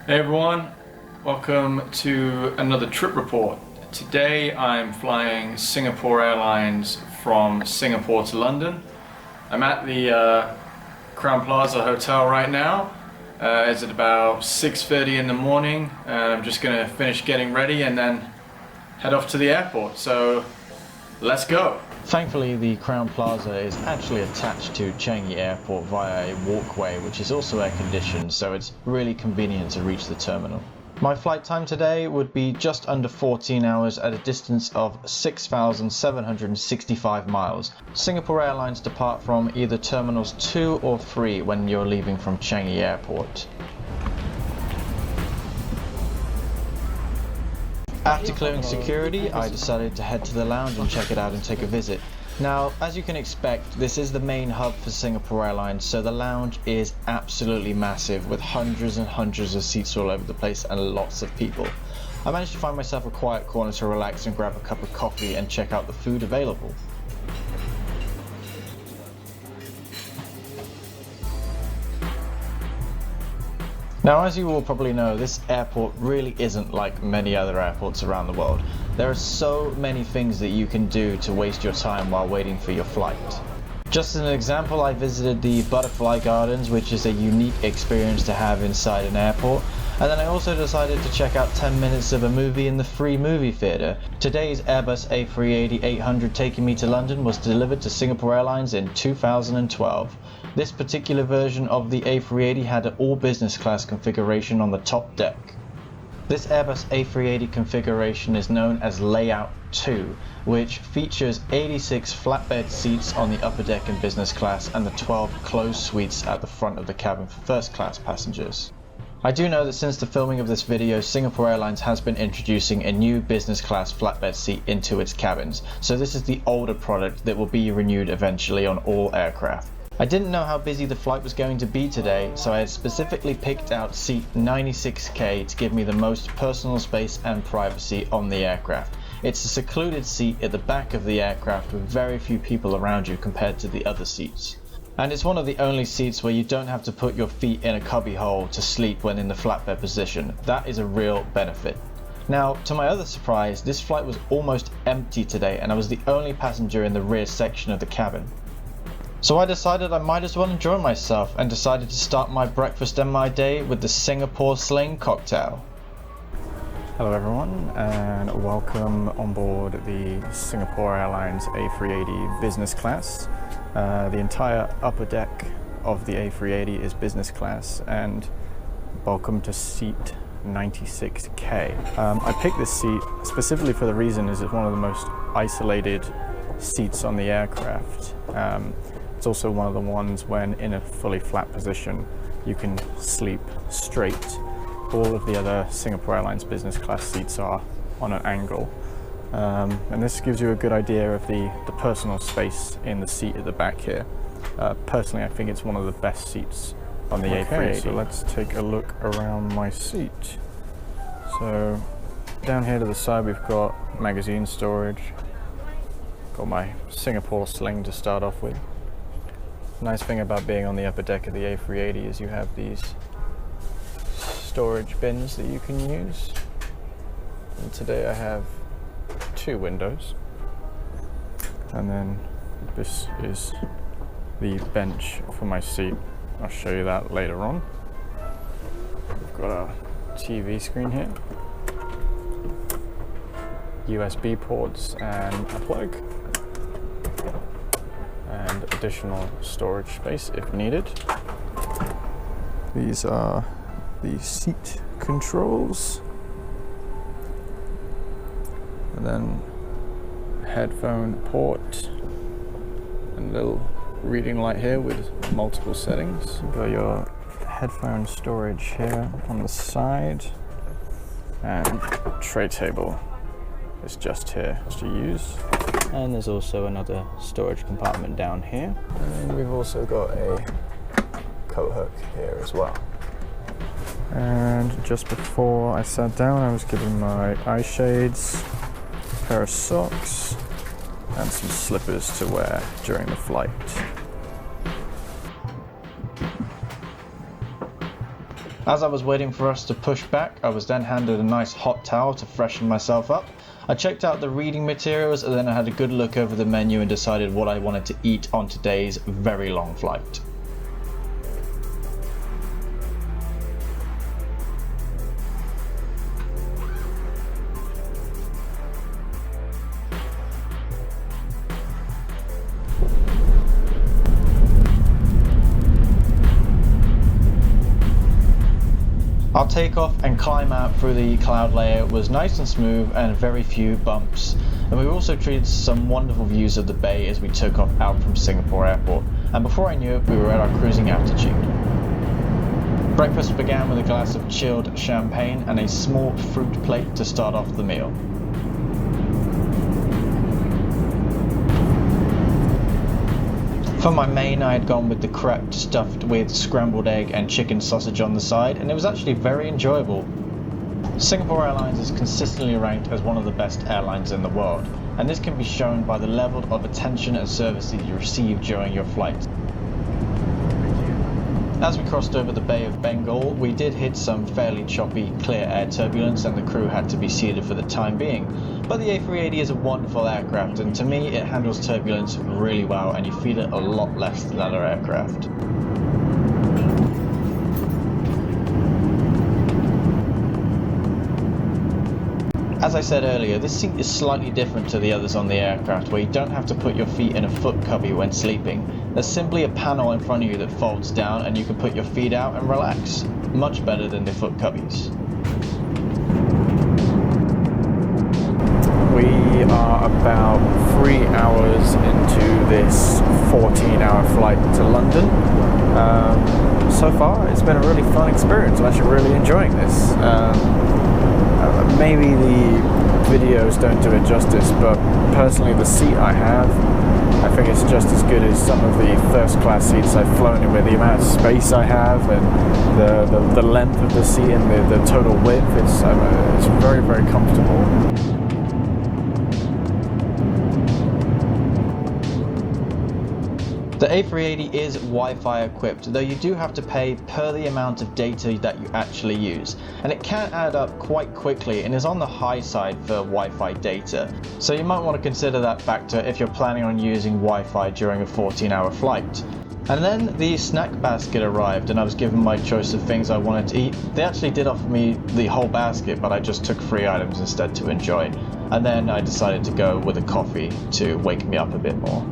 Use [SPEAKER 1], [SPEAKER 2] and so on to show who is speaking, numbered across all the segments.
[SPEAKER 1] Hey everyone, welcome to another trip report. Today I'm flying Singapore Airlines from Singapore to London. I'm at the Crowne Plaza Hotel right now. It's at about 6:30 in the morning. I'm just going to finish getting ready and then head off to the airport. So let's go.
[SPEAKER 2] Thankfully, the Crowne Plaza is actually attached to Changi Airport via a walkway, which is also air-conditioned, so it's really convenient to reach the terminal. My flight time today would be just under 14 hours at a distance of 6,765 miles. Singapore Airlines depart from either Terminals 2 or 3 when you're leaving from Changi Airport. After clearing security, I decided to head to the lounge and check it out and take a visit. Now, as you can expect, this is the main hub for Singapore Airlines, so the lounge is absolutely massive with hundreds and hundreds of seats all over the place and lots of people. I managed to find myself a quiet corner to relax and grab a cup of coffee and check out the food available. Now, as you all probably know, this airport really isn't like many other airports around the world. There are so many things that you can do to waste your time while waiting for your flight. Just as an example, I visited the Butterfly Gardens, which is a unique experience to have inside an airport. And then I also decided to check out 10 minutes of a movie in the free movie theatre. Today's Airbus A380-800 taking me to London was delivered to Singapore Airlines in 2012. This particular version of the A380 had an all-business class configuration on the top deck. This Airbus A380 configuration is known as Layout 2, which features 86 flatbed seats on the upper deck in business class and the 12 closed suites at the front of the cabin for first class passengers. I do know that since the filming of this video, Singapore Airlines has been introducing a new business class flatbed seat into its cabins, so this is the older product that will be renewed eventually on all aircraft. I didn't know how busy the flight was going to be today, so I had specifically picked out seat 96K to give me the most personal space and privacy on the aircraft. It's a secluded seat at the back of the aircraft with very few people around you compared to the other seats. And it's one of the only seats where you don't have to put your feet in a cubby hole to sleep when in the flatbed position. That is a real benefit. Now, to my other surprise, this flight was almost empty today and I was the only passenger in the rear section of the cabin. So I decided I might as well enjoy myself and decided to start my breakfast and my day with the Singapore Sling cocktail.
[SPEAKER 3] Hello everyone and welcome on board the Singapore Airlines A380 Business Class. The entire upper deck of the A380 is business class, and welcome to seat 96K. I picked this seat specifically for the reason is it's one of the most isolated seats on the aircraft. It's also one of the ones when in a fully flat position you can sleep straight. All of the other Singapore Airlines business class seats are on an angle. And this gives you a good idea of the personal space in the seat at the back here. Personally, I think it's one of the best seats on the A380. So let's take a look around my seat. So down here to the side we've got magazine storage. Got my Singapore Sling to start off with. Nice thing about being on the upper deck of the A380 is you have these storage bins that you can use. And today I have 2 windows. And then this is the bench for my seat. I'll show you that later on. We've got a TV screen here, USB ports and a plug, and additional storage space if needed. These are the seat controls, and then headphone port and a little reading light here with multiple settings. You've got your headphone storage here on the side, and tray table is just here to use. And there's also another storage compartment down here. And we've also got a coat hook here as well. And just before I sat down, I was given my eye shades, a pair of socks, and some slippers to wear during the flight.
[SPEAKER 2] As I was waiting for us to push back, I was then handed a nice hot towel to freshen myself up. I checked out the reading materials and then I had a good look over the menu and decided what I wanted to eat on today's very long flight. Our takeoff and climb out through the cloud layer was nice and smooth and very few bumps. And we also treated some wonderful views of the bay as we took off out from Singapore Airport. And before I knew it, we were at our cruising altitude. Breakfast began with a glass of chilled champagne and a small fruit plate to start off the meal. For my main, I had gone with the crepe stuffed with scrambled egg and chicken sausage on the side, and it was actually very enjoyable. Singapore Airlines is consistently ranked as one of the best airlines in the world, and this can be shown by the level of attention and service that you receive during your flight. As we crossed over the Bay of Bengal, we did hit some fairly choppy clear air turbulence and the crew had to be seated for the time being. But the A380 is a wonderful aircraft, and to me it handles turbulence really well and you feel it a lot less than other aircraft. As I said earlier, this seat is slightly different to the others on the aircraft, where you don't have to put your feet in a foot cubby when sleeping. There's simply a panel in front of you that folds down and you can put your feet out and relax. Much better than the foot cubbies.
[SPEAKER 3] We are about 3 hours into this 14-hour flight to London. So far, it's been a really fun experience. I'm actually really enjoying this. Maybe the videos don't do it justice, but personally the seat I have, I think it's just as good as some of the first class seats I've flown in, with the amount of space I have and the length of the seat and the total width. It's very, very comfortable.
[SPEAKER 2] The A380 is Wi-Fi equipped, though you do have to pay per the amount of data that you actually use, and it can add up quite quickly and is on the high side for Wi-Fi data, so you might want to consider that factor if you're planning on using Wi-Fi during a 14-hour flight. And then the snack basket arrived and I was given my choice of things I wanted to eat. They actually did offer me the whole basket, but I just took 3 items instead to enjoy, and then I decided to go with a coffee to wake me up a bit more.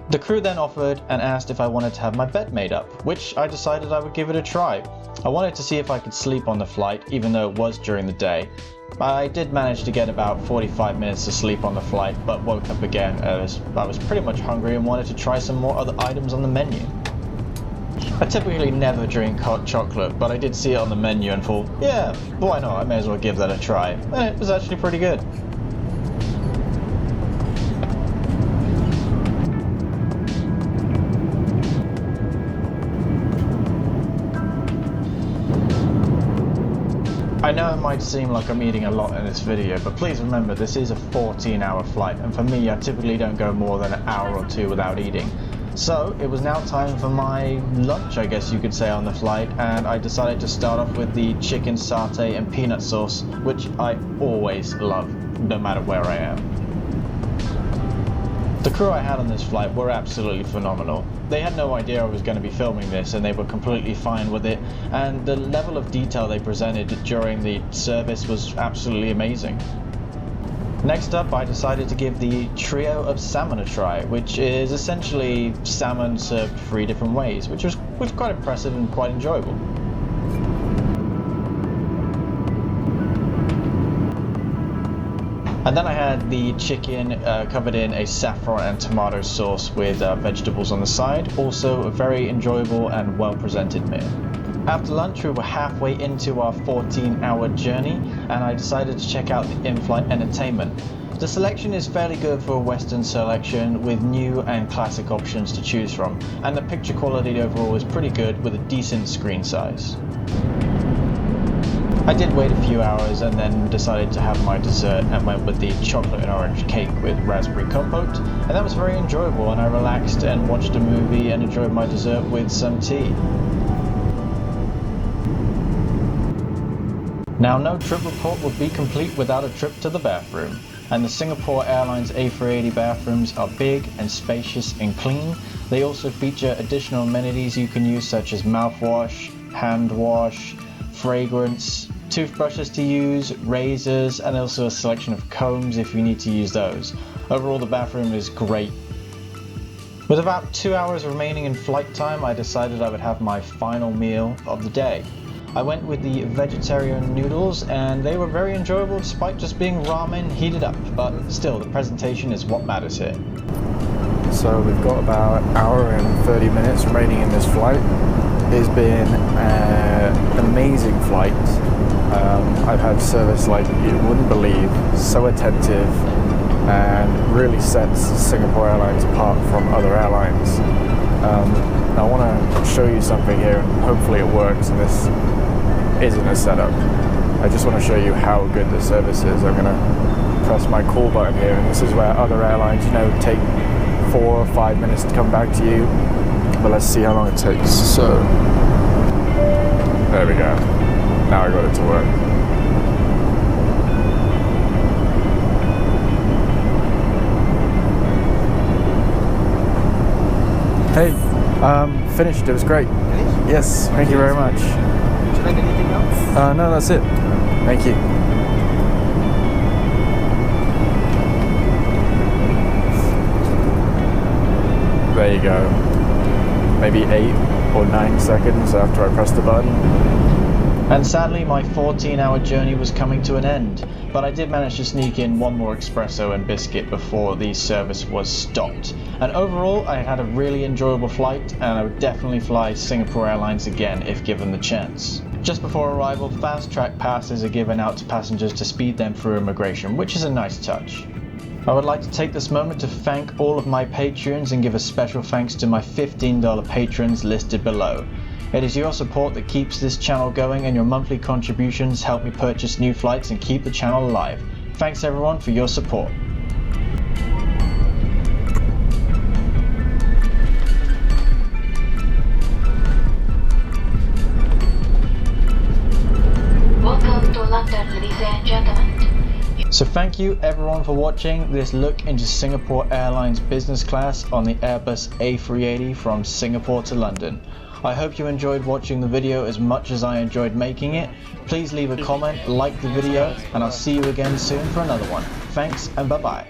[SPEAKER 2] The crew then offered and asked if I wanted to have my bed made up, which I decided I would give it a try. I wanted to see if I could sleep on the flight, even though it was during the day. I did manage to get about 45 minutes to sleep on the flight, but woke up again as I was pretty much hungry and wanted to try some more other items on the menu. I typically never drink hot chocolate, but I did see it on the menu and thought, yeah, why not, I may as well give that a try. And it was actually pretty good. I know it might seem like I'm eating a lot in this video, but please remember this is a 14-hour flight, and for me I typically don't go more than an hour or two without eating. So it was now time for my lunch, I guess you could say, on the flight, and I decided to start off with the chicken satay and peanut sauce, which I always love, no matter where I am. The crew I had on this flight were absolutely phenomenal. They had no idea I was going to be filming this and they were completely fine with it, and the level of detail they presented during the service was absolutely amazing. Next up, I decided to give the trio of salmon a try, which is essentially salmon served 3 different ways, which was quite impressive and quite enjoyable. And then I had the chicken covered in a saffron and tomato sauce with vegetables on the side. Also a very enjoyable and well presented meal. After lunch we were halfway into our 14-hour journey and I decided to check out the in-flight entertainment. The selection is fairly good for a Western selection with new and classic options to choose from, and the picture quality overall is pretty good with a decent screen size. I did wait a few hours and then decided to have my dessert and went with the chocolate and orange cake with raspberry compote, and that was very enjoyable, and I relaxed and watched a movie and enjoyed my dessert with some tea. Now, no trip report would be complete without a trip to the bathroom, and the Singapore Airlines A380 bathrooms are big and spacious and clean. They also feature additional amenities you can use, such as mouthwash, hand wash, fragrance, toothbrushes to use, razors, and also a selection of combs if you need to use those. Overall, the bathroom is great. With about 2 hours remaining in flight time, I decided I would have my final meal of the day. I went with the vegetarian noodles, and they were very enjoyable despite just being ramen heated up, but still, the presentation is what matters here.
[SPEAKER 3] So we've got about an hour and 30 minutes remaining in this flight. It's been an amazing flight. I've had service like you wouldn't believe, so attentive, and really sets Singapore Airlines apart from other airlines. I want to show you something here, and hopefully it works, and this isn't a setup. I just want to show you how good the service is. I'm going to press my call button here, and this is where other airlines, take 4 or 5 minutes to come back to you, but let's see how long it takes. So there we go. Now I got it to work. Hey, finished. It was great. Yes, thank you very much.
[SPEAKER 4] Would you like anything else?
[SPEAKER 3] No, that's it. Thank you. There you go. Maybe 8 or 9 seconds after I pressed the button.
[SPEAKER 2] And sadly, my 14-hour journey was coming to an end, but I did manage to sneak in one more espresso and biscuit before the service was stopped. And overall, I had a really enjoyable flight, and I would definitely fly Singapore Airlines again if given the chance. Just before arrival, fast-track passes are given out to passengers to speed them through immigration, which is a nice touch. I would like to take this moment to thank all of my patrons and give a special thanks to my $15 patrons listed below. It is your support that keeps this channel going, and your monthly contributions help me purchase new flights and keep the channel alive. Thanks everyone for your support.
[SPEAKER 5] Welcome to London, ladies and gentlemen.
[SPEAKER 2] So thank you everyone for watching this look into Singapore Airlines Business Class on the Airbus A380 from Singapore to London. I hope you enjoyed watching the video as much as I enjoyed making it. Please leave a comment, like the video, and I'll see you again soon for another one. Thanks and bye bye.